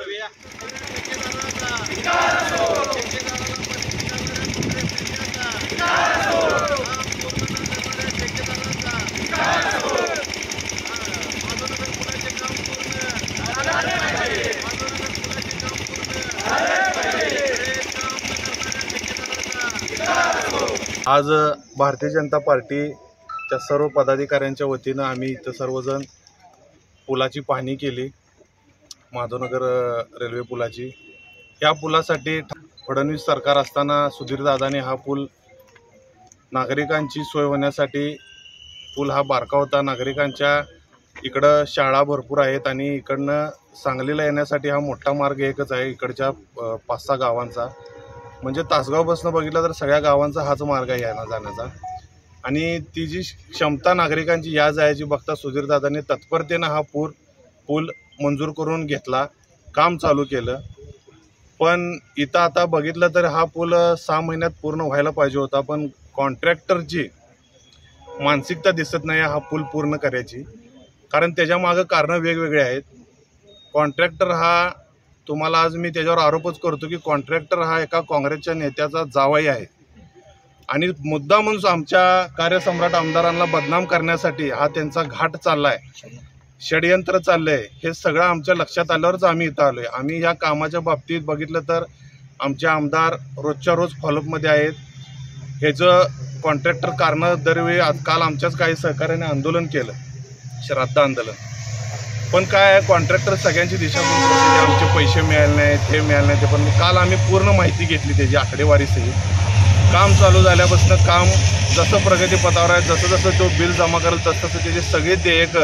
आज भारतीय जनता पार्टीच्या सर्व पदाधिकाऱ्यांच्या वतीनं आम्ही इथं सर्वजण पुलाची पाहणी केली, माधवनगर रेल्वे पुलाची। या पुलासाठी फडणवीस सरकार असताना सुधीरदादांनी हा पूल नागरिकांची सोय होण्यासाठी पूल हा बारका होता। नागरिकांच्या इकडं शाळा भरपूर आहेत आणि इकडनं सांगलीला येण्यासाठी हा मोठा मार्ग एकच आहे इकडच्या 5-6 गावांचा। म्हणजे तासगावपासून बघितलं तर सगळ्या गावांचा हाच मार्ग आहे येण्या जाण्याचा। आणि ती जी क्षमता नागरिकांची या जायची बघता सुधीरदादांनी तत्परतेनं हा पूल मंजूर करून घेतला, काम चालू केलं। पण इथं आता बघितलं तर हा पूल 6 महिन्यात पूर्ण व्हायला पाहिजे होता, पण कॉन्ट्रॅक्टरची मानसिकता दिसत नाही हा पूल पूर्ण करायची। कारण त्याच्यामागं कारणं वेगवेगळे आहेत। कॉन्ट्रॅक्टर हा तुम्हाला आज मी त्याच्यावर आरोपच करतो की कॉन्ट्रॅक्टर हा एका काँग्रेसच्या नेत्याचा जावई आहे आणि मुद्दामून आमच्या कार्यसम्राट आमदारांना बदनाम करण्यासाठी हा त्यांचा घाट चाललाय, षडयंत्र चाललंय। हे सगळं आमच्या लक्षात आल्यावरच आम्ही इथं आलोय। आम्ही या कामाच्या बाबतीत बघितलं तर आमचे आमदार रोजच्या रोज फॉलोअपमध्ये आहेत। ह्याचं कॉन्ट्रॅक्टर कारणं दरवेळी काल आमच्याच काही सहकार्याने आंदोलन केलं, श्राद्ध आंदोलन। पण काय आहे, कॉन्ट्रॅक्टर सगळ्यांची दिशाभूल करते, आमचे पैसे मिळाले नाहीत, हे मिळाले नाही ते। पण काल आम्ही पूर्ण माहिती घेतली त्याची आकडेवारीसहित। काम चालू झाल्यापासून काम जसं प्रगतीपथावर आहे, जसं जसं तो बिल जमा करेल तसं तसं त्याचे सगळे देयक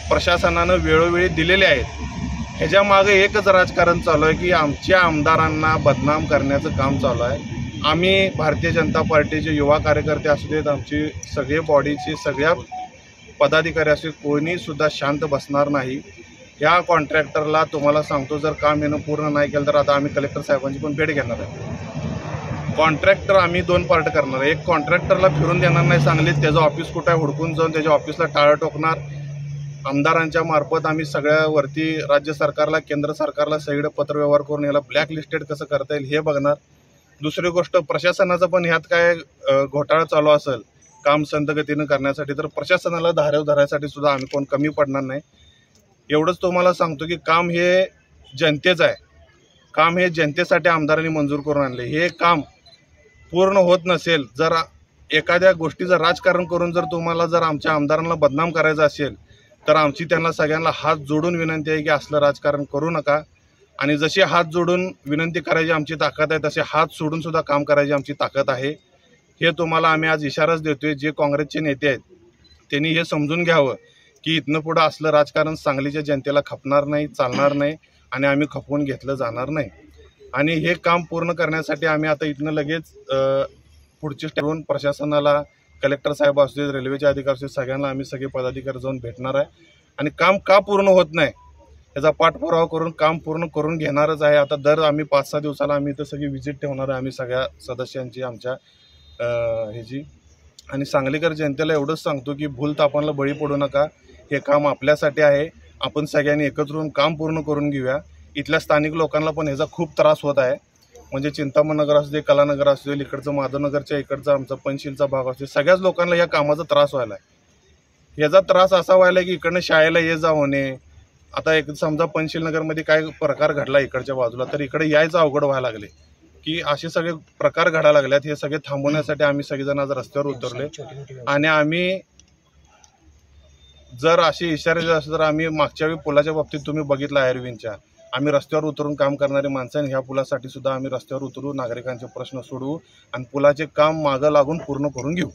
प्रशासनानं वेळोवेळी दिलेले आहेत। ह्याच्यामागे एकच राजकारण चालू आहे की आमच्या आमदारांना बदनाम करण्याचं काम चालू आहे। आम्ही भारतीय जनता पार्टीचे युवा कार्यकर्ते असू देत, आमची सगळे बॉडीचे सगळ्या पदाधिकारी असे कोणीसुद्धा शांत बसणार नाही। या कॉन्ट्रॅक्टरला तुम्हाला सांगतो, जर काम येणं पूर्ण नाही केलं तर आता आम्ही कलेक्टर साहेबांची पण भेट घेणार आहे। कॉन्ट्रॅक्टर आम्ही 2 पार्ट करणार आहे। एक कॉन्ट्रॅक्टरला फिरून देणार नाही सांगलीत, त्याचं ऑफिस कुठं आहे हुडकून जाऊन त्याच्या ऑफिसला टाळं ठोकणार। आमदारांच्या मार्फत आम्ही सगळ्यावरती राज्य सरकारला, केंद्र सरकारला सगळं पत्रव्यवहार करून याला ब्लॅकलिस्टेड कसं करता येईल हे बघणार। दुसरी गोष्ट, प्रशासनाचं पण ह्यात काय घोटाळा चालू असेल काम संथगतीनं करण्यासाठी तर प्रशासनाला धारेवर धरायसाठी सुद्धा आम्ही कोण कमी पडणार नाही। एवढंच तुम्हाला सांगतो की काम हे जनतेचं आहे, काम हे जनतेसाठी आमदारांनी मंजूर करून आणले। हे काम पूर्ण होत नसेल, जर एखाद्या गोष्टीचं राजकारण करून जर तुम्हाला जर आमच्या आमदारांना बदनाम करायचं असेल तर आमची त्यांना सगळ्यांना हात जोडून विनंती आहे की असलं राजकारण करू नका। आणि जशी हात जोडून विनंती करायची आमची ताकद आहे, तसे हात सोडून सुद्धा काम करायची आमची ताकद आहे। हे तुम्हाला आम्ही आज इशाराच देतोय। जे काँग्रेसचे नेते आहेत त्यांनी हे समजून घ्यावं की इथनं पुढं असलं राजकारण सांगलीच्या जनतेला खपणार नाही, चालणार नाही आणि आम्ही खपवून घेतलं जाणार नाही। आणि हे काम पूर्ण करण्यासाठी आम्ही आता इथनं लगेच पुढची स्टेप प्रशासनाला, कलेक्टर साहेब असू देत, रेल्वेचे अधिकारी असू देत, सगळ्यांना आम्ही सगळे पदाधिकारी जाऊन भेटणार आहे आणि काम का पूर्ण होत नाही याचा पाठपुरावा करून काम पूर्ण करून घेणारच आहे। आता दर आम्ही 5-6 दिवसाला आम्ही इथं सगळी व्हिजिट ठेवणार आहे आम्ही सगळ्या सदस्यांची आमच्या ह्याची। आणि सांगलीकर जनतेला एवढंच सांगतो की भूलथापांना बळी पडू नका। हे काम आपल्यासाठी आहे, आपण सगळ्यांनी एकत्र येऊन काम पूर्ण करून घेऊया। इथल्या स्थानिक लोकांना पण ह्याचा खूप त्रास होत आहे। म्हणजे चिंतामण नगर असू दे, कलानगर असू दे, इकडचं माधवनगरच्या इकडचा आमचा पंचशीलचा भाग असू दे, सगळ्याच लोकांना या कामाचा त्रास व्हायला आहे। याचा त्रास असा व्हायला आहे की इकडनं शाळेला ये जा होणे। आता एक समजा पंचशीलनगरमध्ये काय प्रकार घडला इकडच्या बाजूला तर इकडे यायचं अवघड व्हायला लागले की असे सगळे प्रकार घडायला लागल्यात। हे सगळे थांबवण्यासाठी आम्ही सगळेजण आज रस्त्यावर उतरले आणि आम्ही जर असे इशारे असले तर आम्ही मागच्या वेळी पुलाच्या बाबतीत तुम्ही बघितलं एअरविनच्या, आम्ही रस्त्यावर उतरून काम करणारे माणसं आणि ह्या पुलासाठी सुद्धा आम्ही रस्त्यावर उतरू, नागरिकांचे प्रश्न सोडवू आणि पुलाचे काम मागं लागून पूर्ण करून घेऊ।